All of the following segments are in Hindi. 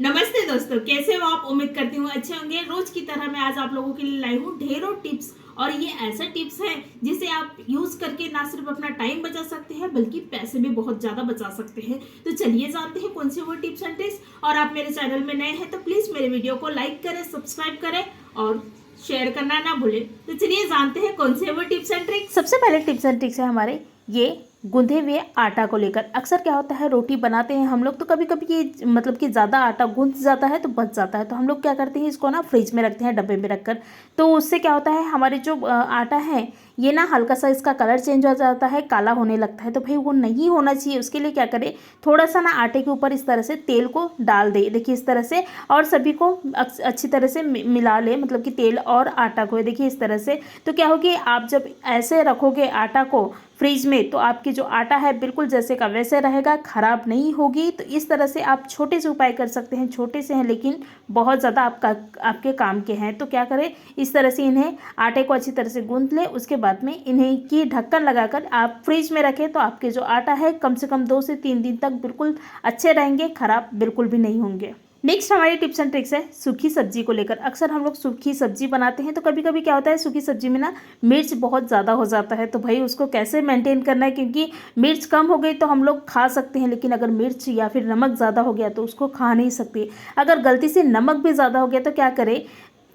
नमस्ते दोस्तों, कैसे हो आप। उम्मीद करती हूँ अच्छे होंगे। रोज की तरह मैं आज आप लोगों के लिए लाई हूँ ढेरों टिप्स। और ये ऐसे टिप्स हैं जिसे आप यूज करके ना सिर्फ अपना टाइम बचा सकते हैं बल्कि पैसे भी बहुत ज्यादा बचा सकते हैं। तो चलिए जानते हैं कौन सी वो टिप्स एंड ट्रिक्स। और आप मेरे चैनल में नए हैं तो प्लीज मेरे वीडियो को लाइक करें, सब्सक्राइब करें और शेयर करना ना भूलें। तो चलिए जानते हैं कौन से वो टिप्स एंड ट्रिक्स। सबसे पहले टिप्स एंड ट्रिक्स है हमारे ये गूंधे हुए आटा को लेकर। अक्सर क्या होता है, रोटी बनाते हैं हम लोग तो कभी कभी ये मतलब कि ज़्यादा आटा गूंथ जाता है तो बच जाता है, तो हम लोग क्या करते हैं इसको ना फ्रिज में रखते हैं डब्बे में रखकर। तो उससे क्या होता है हमारे जो आटा है ये ना हल्का सा इसका कलर चेंज हो जाता है, काला होने लगता है। तो भाई वो नहीं होना चाहिए, उसके लिए क्या करें, थोड़ा सा ना आटे के ऊपर इस तरह से तेल को डाल दे, देखिए इस तरह से, और सभी को अच्छी तरह से मिला ले, मतलब कि तेल और आटा को देखिए इस तरह से। तो क्या होगी, आप जब ऐसे रखोगे आटा को फ्रिज में तो आपकी जो आटा है बिल्कुल जैसे का वैसे रहेगा, खराब नहीं होगी। तो इस तरह से आप छोटे से उपाय कर सकते हैं, छोटे से हैं लेकिन बहुत ज़्यादा आपके काम के हैं। तो क्या करें, इस तरह से इन्हें आटे को अच्छी तरह से गूंथ लें, उसके बाद में इन्हें की ढक्कन लगाकर आप फ्रिज में रखें। तो आपके जो आटा है कम से कम 2 से 3 दिन तक बिल्कुल अच्छे रहेंगे, खराब बिल्कुल भी नहीं होंगे। नेक्स्ट हमारी टिप्स एंड ट्रिक्स है सूखी सब्जी को लेकर। अक्सर हम लोग सूखी सब्जी बनाते हैं तो कभी कभी क्या होता है, सूखी सब्जी में ना मिर्च बहुत ज़्यादा हो जाता है। तो भाई उसको कैसे मेंटेन करना है, क्योंकि मिर्च कम हो गई तो हम लोग खा सकते हैं, लेकिन अगर मिर्च या फिर नमक ज़्यादा हो गया तो उसको खा नहीं सकते। अगर गलती से नमक भी ज़्यादा हो गया तो क्या करें,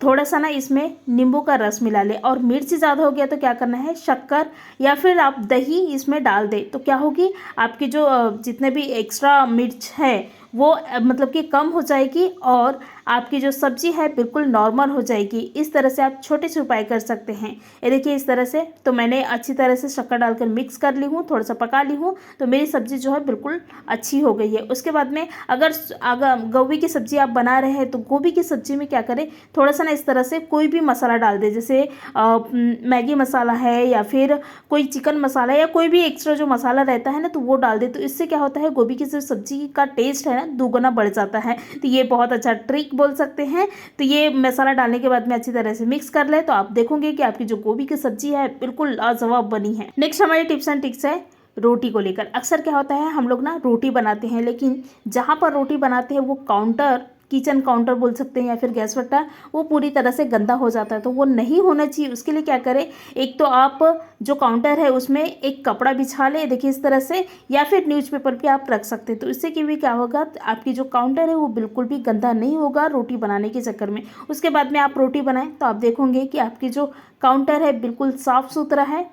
थोड़ा सा ना इसमें नींबू का रस मिला ले। और मिर्च ज़्यादा हो गया तो क्या करना है, शक्कर या फिर आप दही इसमें डाल दें। तो क्या होगी, आपकी जो जितने भी एक्स्ट्रा मिर्च है वो मतलब कि कम हो जाएगी और आपकी जो सब्जी है बिल्कुल नॉर्मल हो जाएगी। इस तरह से आप छोटे से उपाय कर सकते हैं। ये देखिए इस तरह से, तो मैंने अच्छी तरह से शक्कर डालकर मिक्स कर ली हूँ, थोड़ा सा पका ली हूँ, तो मेरी सब्जी जो है बिल्कुल अच्छी हो गई है। उसके बाद में अगर गोभी की सब्जी आप बना रहे हैं तो गोभी की सब्जी में क्या करें, थोड़ा सा ना इस तरह से कोई भी मसाला डाल दे, जैसे मैगी मसाला है या फिर कोई चिकन मसाला या कोई भी एक्स्ट्रा जो मसाला रहता है ना, तो वो डाल दे। तो इससे क्या होता है, गोभी की जो सब्जी का टेस्ट है ना दुगना बढ़ जाता है। तो ये बहुत अच्छा ट्रिक बोल सकते हैं। तो ये मसाला डालने के बाद में अच्छी तरह से मिक्स कर ले तो आप देखोगे कि आपकी जो गोभी की सब्जी है बिल्कुल लाजवाब बनी है। नेक्स्ट हमारी टिप्स एंड ट्रिक्स है रोटी को लेकर। अक्सर क्या होता है, हम लोग ना रोटी बनाते हैं लेकिन जहाँ पर रोटी बनाते हैं वो काउंटर, किचन काउंटर बोल सकते हैं या फिर गैस वट्टा, वो पूरी तरह से गंदा हो जाता है। तो वो नहीं होना चाहिए। उसके लिए क्या करें, एक तो आप जो काउंटर है उसमें एक कपड़ा बिछा ले, देखिए इस तरह से, या फिर न्यूज़पेपर भी आप रख सकते हैं। तो इससे कि भी क्या होगा, आपकी जो काउंटर है वो बिल्कुल भी गंदा नहीं होगा रोटी बनाने के चक्कर में। उसके बाद में आप रोटी बनाएं तो आप देखोगे कि आपकी जो काउंटर है बिल्कुल साफ़ सुथरा है।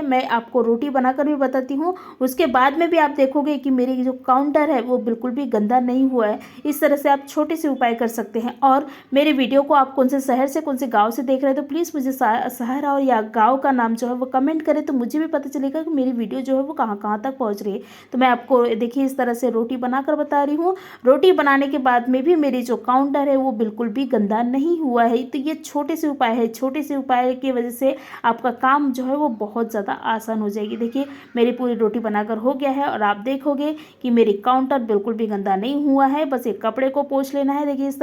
मैं आपको रोटी बनाकर भी बताती हूँ, उसके बाद में भी आप देखोगे कि मेरी जो काउंटर है वो बिल्कुल भी गंदा नहीं हुआ है। इस तरह से आप छोटे से उपाय कर सकते हैं। और मेरे वीडियो को आप कौन से शहर से, कौन से गांव से देख रहे हैं तो प्लीज़ मुझे शहर और या गांव का नाम जो है वो कमेंट करें, तो मुझे भी पता चलेगा कि मेरी वीडियो जो है वो कहाँ कहाँ तक पहुँच रही है। तो मैं आपको देखिए इस तरह से रोटी बनाकर बता रही हूँ। रोटी बनाने के बाद में भी मेरी जो काउंटर है वो बिल्कुल भी गंदा नहीं हुआ है। तो ये छोटे से उपाय है, छोटे से उपाय की वजह से आपका काम जो है वो बहुत ज़्यादा आसान हो जाएगी। देखिए मेरी पूरी रोटी बनाकर हो गया है और आप देखोगे कि मेरी काउंटर बिल्कुल भी गंदा नहीं हुआ है। बस एक कपड़े को पोंछ लेना है, देखिए इस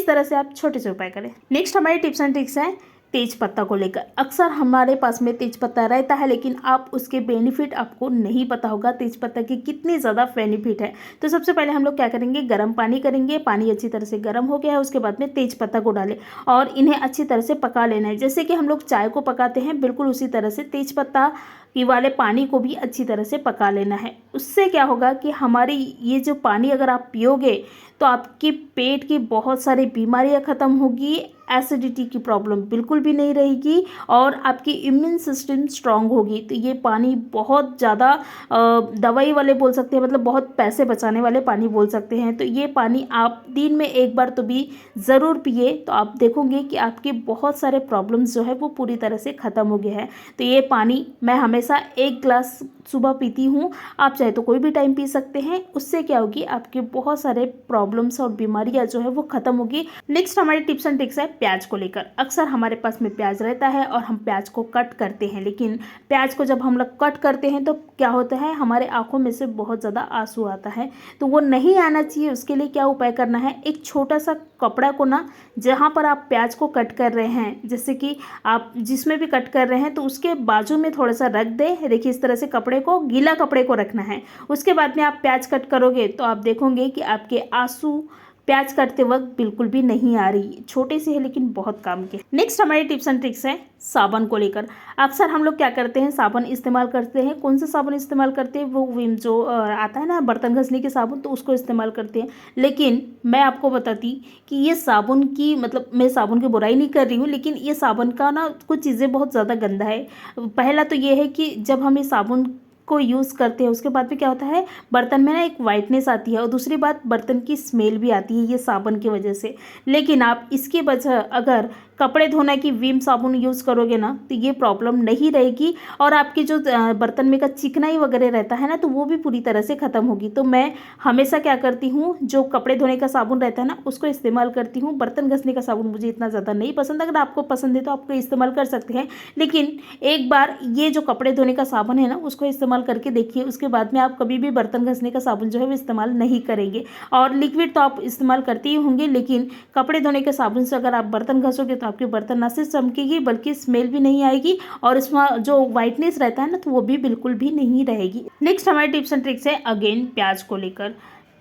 तरह से आप छोटे से उपाय करें। नेक्स्ट हमारी टिप्स एंड ट्रिक्स है तेज पत्ता को लेकर। अक्सर हमारे पास में तेज पत्ता रहता है लेकिन आप उसके बेनिफिट आपको नहीं पता होगा, तेज पत्ता की कितनी ज़्यादा बेनिफिट है। तो सबसे पहले हम लोग क्या करेंगे, गर्म पानी करेंगे, पानी अच्छी तरह से गर्म हो गया है, उसके बाद में तेज पत्ता को डालें और इन्हें अच्छी तरह से पका लेना है। जैसे कि हम लोग चाय को पकाते हैं बिल्कुल उसी तरह से तेज पत्ता की वाले पानी को भी अच्छी तरह से पका लेना है। उससे क्या होगा कि हमारी ये जो पानी अगर आप पियोगे तो आपके पेट की बहुत सारी बीमारियां ख़त्म होगी, एसिडिटी की प्रॉब्लम बिल्कुल भी नहीं रहेगी और आपकी इम्यून सिस्टम स्ट्रांग होगी। तो ये पानी बहुत ज़्यादा दवाई वाले बोल सकते हैं, मतलब बहुत पैसे बचाने वाले पानी बोल सकते हैं। तो ये पानी आप दिन में एक बार तो भी ज़रूर पिए, तो आप देखोगे कि आपके बहुत सारे प्रॉब्लम्स जो है वो पूरी तरह से ख़त्म हो गए हैं। तो ये पानी मैं हमेशा 1 ग्लास सुबह पीती हूँ, आप चाहे तो कोई भी टाइम पी सकते हैं। उससे क्या होगी, आपके बहुत सारे प्रॉब्लम्स और बीमारियां जो है वो खत्म होगी। नेक्स्ट हमारी टिप्स एंड ट्रिक्स है प्याज को लेकर। अक्सर हमारे पास में प्याज रहता है और हम प्याज को कट करते हैं, लेकिन प्याज को जब हम लोग कट करते हैं तो क्या होता है, हमारे आंखों में से बहुत ज़्यादा आंसू आता है। तो वो नहीं आना चाहिए। उसके लिए क्या उपाय करना है, एक छोटा सा कपड़ा को ना, जहाँ पर आप प्याज को कट कर रहे हैं, जैसे कि आप जिसमें भी कट कर रहे हैं तो उसके बाजू में थोड़ा सा रख दे। देखिए इस तरह से कपड़े को, गीला कपड़े को रखना है। उसके बाद में आप प्याज कट करोगे तो आप देखोगे कि आपके आंसू प्याज काटते वक्त बिल्कुल भी नहीं आ रही। छोटे से है लेकिन बहुत काम के। नेक्स्ट हमारी टिप्स एंड ट्रिक्स है साबुन को लेकर। अक्सर हम लोग क्या करते हैं, साबुन इस्तेमाल करते हैं। कौन सा साबुन इस्तेमाल करते हैं, वो विम जो आता है ना बर्तन घसने के साबुन, तो उसको इस्तेमाल करते हैं। लेकिन मैं आपको बताती कि ये साबुन की मतलब मैं साबुन की बुराई नहीं कर रही हूँ, लेकिन ये साबुन का ना कुछ चीज़ें बहुत ज़्यादा गंदा है। पहला तो ये है कि जब हम ये साबुन को यूज़ करते हैं उसके बाद में क्या होता है, बर्तन में ना एक वाइटनेस आती है, और दूसरी बात बर्तन की स्मेल भी आती है ये साबुन की वजह से। लेकिन आप इसके वजह अगर कपड़े धोने की विम साबुन यूज़ करोगे ना तो ये प्रॉब्लम नहीं रहेगी, और आपकी जो बर्तन में का चिकनाई वगैरह रहता है ना तो वो भी पूरी तरह से ख़त्म होगी। तो मैं हमेशा क्या करती हूँ, जो कपड़े धोने का साबुन रहता है ना उसको इस्तेमाल करती हूँ। बर्तन घसने का साबुन मुझे इतना ज़्यादा नहीं पसंद, अगर आपको पसंद है तो आपको इस्तेमाल कर सकते हैं। लेकिन एक बार ये जो कपड़े धोने का साबुन है ना उसको इस्तेमाल करके देखिए, उसके बाद में आप कभी भी बर्तन घसने का साबुन जो है वो इस्तेमाल नहीं करेंगे। और लिक्विड तो आप इस्तेमाल करते ही होंगे, लेकिन कपड़े धोने के साबुन से अगर आप बर्तन घसोगे तो आपके बर्तन ना सिर्फ चमकेगी बल्कि स्मेल भी नहीं आएगी, और इसमें जो वाइटनेस रहता है ना तो वो भी बिल्कुल भी नहीं रहेगी। नेक्स्ट हमारे टिप्स एंड ट्रिक्स है अगेन प्याज को लेकर।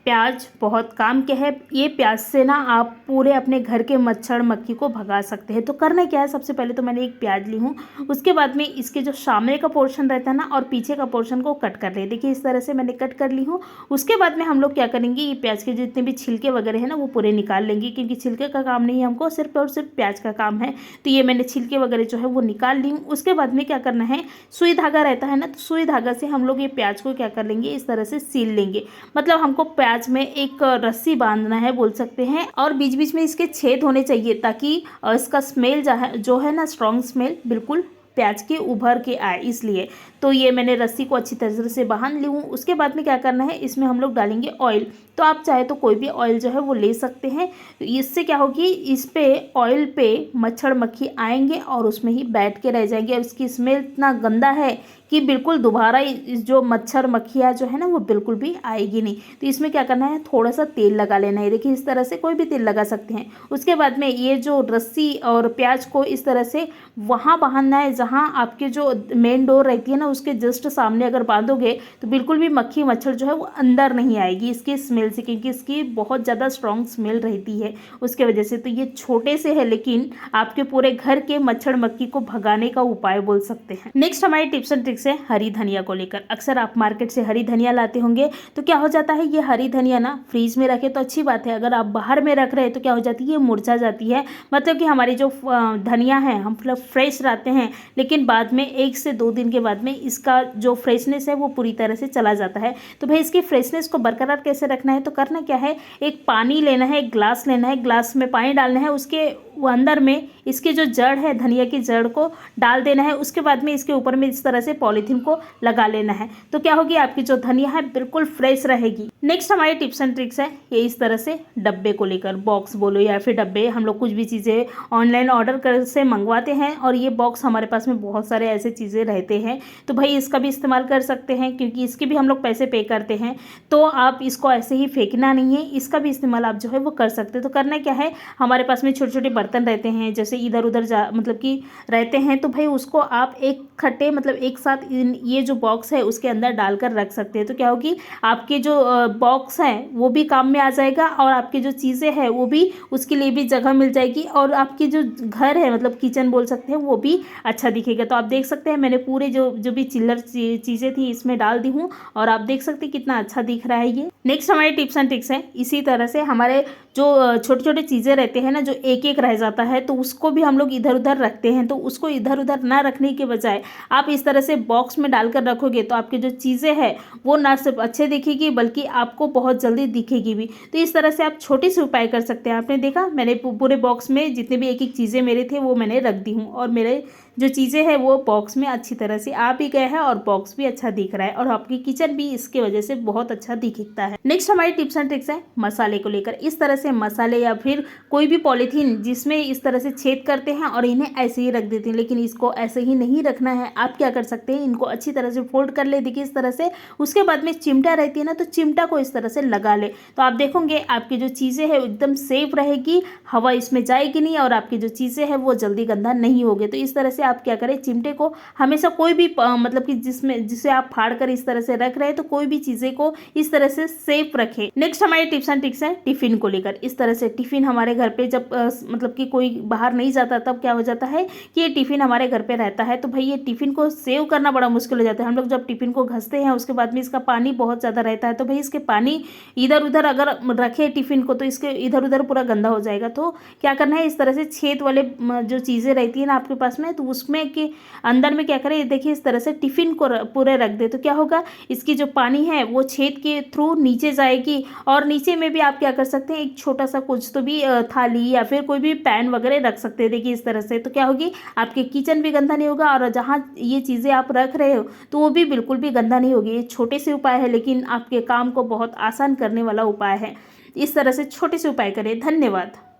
प्याज बहुत काम के है। ये प्याज से ना आप पूरे अपने घर के मच्छर मक्खी को भगा सकते हैं। तो करना क्या है, सबसे पहले तो मैंने एक प्याज ली हूँ, उसके बाद में इसके जो सामने का पोर्शन रहता है ना और पीछे का पोर्शन को कट कर ले। देखिए इस तरह से मैंने कट कर ली हूँ। उसके बाद में हम लोग क्या करेंगे, ये प्याज के जितने भी छिलके वगैरह है ना वो पूरे निकाल लेंगे, क्योंकि छिलके का काम नहीं है हमको, सिर्फ और सिर्फ प्याज का काम है। तो ये मैंने छिलके वगैरह जो है वो निकाल ली हूँ। उसके बाद में क्या करना है, सुई धागा रहता है ना, तो सुई धागा से हम लोग ये प्याज को क्या कर लेंगे, इस तरह से सील लेंगे। मतलब हमको प्याज में एक रस्सी बांधना है बोल सकते हैं, और बीच बीच में इसके छेद होने चाहिए ताकि इसका स्मेल जो है ना स्ट्रॉन्ग स्मेल बिल्कुल प्याज के उभर के आए, इसलिए। तो ये मैंने रस्सी को अच्छी तरह से बांध ली हूँ। उसके बाद में क्या करना है, इसमें हम लोग डालेंगे ऑयल। तो आप चाहे तो कोई भी ऑयल जो है वो ले सकते हैं। इससे क्या होगी, इस पे ऑयल पे मच्छर मक्खी आएंगे और उसमें ही बैठ के रह जाएंगे, और इसकी स्मेल इतना गंदा है कि बिल्कुल दोबारा जो मच्छर मक्खियाँ जो है ना वो बिल्कुल भी आएगी नहीं। तो इसमें क्या करना है, थोड़ा सा तेल लगा लेना है। देखिए इस तरह से कोई भी तेल लगा सकते हैं। उसके बाद में ये जो रस्सी और प्याज को इस तरह से वहाँ बांधना है जहाँ आपके जो मेन डोर रहती है ना उसके जस्ट सामने अगर बांधोगे तो बिल्कुल भी मक्खी मच्छर जो है वो अंदर नहीं आएगी इसकी स्मेल से, क्योंकि इसकी बहुत ज़्यादा स्ट्रॉन्ग स्मेल रहती है उसके वजह से। तो ये छोटे से है लेकिन आपके पूरे घर के मच्छर मक्खी को भगाने का उपाय बोल सकते हैं। नेक्स्ट हमारी टिप्स एंड ट्रिक्स है हरी धनिया को लेकर। अक्सर आप मार्केट से हरी धनिया लाते होंगे, तो क्या हो जाता है, ये हरी धनिया ना फ्रीज में रखे तो अच्छी बात है, अगर आप बाहर में रख रहे हैं तो क्या हो जाती है, ये मुरझा जाती है। मतलब कि हमारी जो धनिया है हम मतलब फ्रेश लाते हैं, लेकिन बाद में 1 से 2 दिन के बाद में इसका जो फ्रेशनेस है वो पूरी तरह से चला जाता है। तो भाई इसकी फ्रेशनेस को बरकरार कैसे रखना है, तो करना क्या है, एक पानी लेना है, एक ग्लास लेना है, ग्लास में पानी डालना है, उसके अंदर में इसकी जो जड़ है धनिया की जड़ को डाल देना है। उसके बाद में इसके ऊपर में इस तरह से पॉलीथीन को लगा लेना है, तो क्या होगी, आपकी जो धनिया है बिल्कुल फ्रेश रहेगी। नेक्स्ट हमारी टिप्स एंड ट्रिक्स है ये इस तरह से डब्बे को लेकर, बॉक्स बोलो या फिर डब्बे, हम लोग कुछ भी चीज़ें ऑनलाइन ऑर्डर कर से मंगवाते हैं और ये बॉक्स हमारे पास में बहुत सारे ऐसे चीज़ें रहते हैं, तो भाई इसका भी इस्तेमाल कर सकते हैं, क्योंकि इसके भी हम लोग पैसे पे करते हैं। तो आप इसको ऐसे ही फेंकना नहीं है, इसका भी इस्तेमाल आप जो है वो कर सकते हैं। तो करना क्या है, हमारे पास में छोटे छोटे बर्तन रहते हैं जैसे इधर उधर मतलब कि रहते हैं, तो भाई उसको आप एक खट्टे मतलब एक साथ ये जो बॉक्स है उसके अंदर डालकर रख सकते हैं। तो क्या होगी, आपके जो बॉक्स है वो भी काम में आ जाएगा और आपकी जो चीज़ें हैं वो भी उसके लिए भी जगह मिल जाएगी, और आपकी जो घर है मतलब किचन बोल सकते हैं वो भी अच्छा दिखेगा। तो आप देख सकते हैं मैंने पूरे जो भी चिल्लर चीज़ें थी इसमें डाल दी हूँ, और आप देख सकते हैं कितना अच्छा दिख रहा है ये। नेक्स्ट हमारे टिप्स एंड ट्रिक्स है इसी तरह से हमारे जो छोटे छोटे चीज़ें रहते हैं ना जो एक एक रह जाता है, तो उसको भी हम लोग इधर उधर रखते हैं। तो उसको इधर उधर ना रखने के बजाय आप इस तरह से बॉक्स में डालकर रखोगे तो आपकी जो चीज़ें हैं वो ना सिर्फ अच्छे दिखेगी बल्कि आपको बहुत जल्दी दिखेगी भी। तो इस तरह से आप छोटे से उपाय कर सकते हैं। आपने देखा मैंने पूरे बॉक्स में जितने भी एक एक चीज़ें मेरे थे वो मैंने रख दी हूँ, और मेरे जो चीज़ें हैं वो बॉक्स में अच्छी तरह से आ भी गए हैं और बॉक्स भी अच्छा दिख रहा है, और आपकी किचन भी इसके वजह से बहुत अच्छा दिखता है। नेक्स्ट हमारी टिप्स एंड ट्रिक्स है मसाले को लेकर। इस तरह से मसाले या फिर कोई भी पॉलीथीन जिसमें इस तरह से छेद करते हैं और इन्हें ऐसे ही रख देते हैं, लेकिन इसको ऐसे ही नहीं रखना है। आप क्या कर सकते हैं, इनको अच्छी तरह से फोल्ड कर ले, देखिए इस तरह से। उसके बाद में चिमटा रहती है ना, तो चिमटा को इस तरह से लगा ले, तो आप देखोगे आपकी जो चीज़ें हैं एकदम सेफ रहेगी, हवा इसमें जाएगी नहीं और आपकी जो चीज़ें हैं वो जल्दी गंदा नहीं होगी। तो इस तरह से से आप क्या करें, चिमटे को हमेशा कोई भी मतलब कि जिसे आप फाड़ कर इस तरह से रख रहे हैं तो कोई भी चीज़ें को इस तरह से सेफ रखें। नेक्स्ट हमारे टिप्स एंड ट्रिक्स है टिफिन को लेकर। इस तरह से टिफिन हमारे घर पे जब मतलब कि कोई बाहर नहीं जाता तब क्या हो जाता है कि ये टिफिन हमारे घर पे रहता है, तो भाई ये टिफिन को सेव करना बड़ा मुश्किल हो जाता है। हम लोग जब टिफिन को घसते हैं उसके बाद में इसका पानी बहुत ज़्यादा रहता है, तो भाई इसके पानी इधर उधर अगर रखे टिफिन को तो इसके इधर उधर पूरा गंदा हो जाएगा। तो क्या करना है, इस तरह से छेद वाले जो चीज़ें रहती है ना आपके पास में, तो उसमें के अंदर में क्या करें, देखिए इस तरह से टिफिन को पूरे रख दे, तो क्या होगा, इसकी जो पानी है वो छेद के थ्रू नीचे जाएगी। और नीचे में भी आप क्या कर सकते हैं, एक छोटा सा कुछ तो भी थाली या फिर कोई भी पैन वगैरह रख सकते हैं। देखिए इस तरह से, तो क्या होगी, आपके किचन भी गंदा नहीं होगा और जहाँ ये चीज़ें आप रख रहे हो तो वो भी बिल्कुल भी गंदा नहीं होगी। ये छोटे से उपाय है लेकिन आपके काम को बहुत आसान करने वाला उपाय है। इस तरह से छोटे से उपाय करें। धन्यवाद।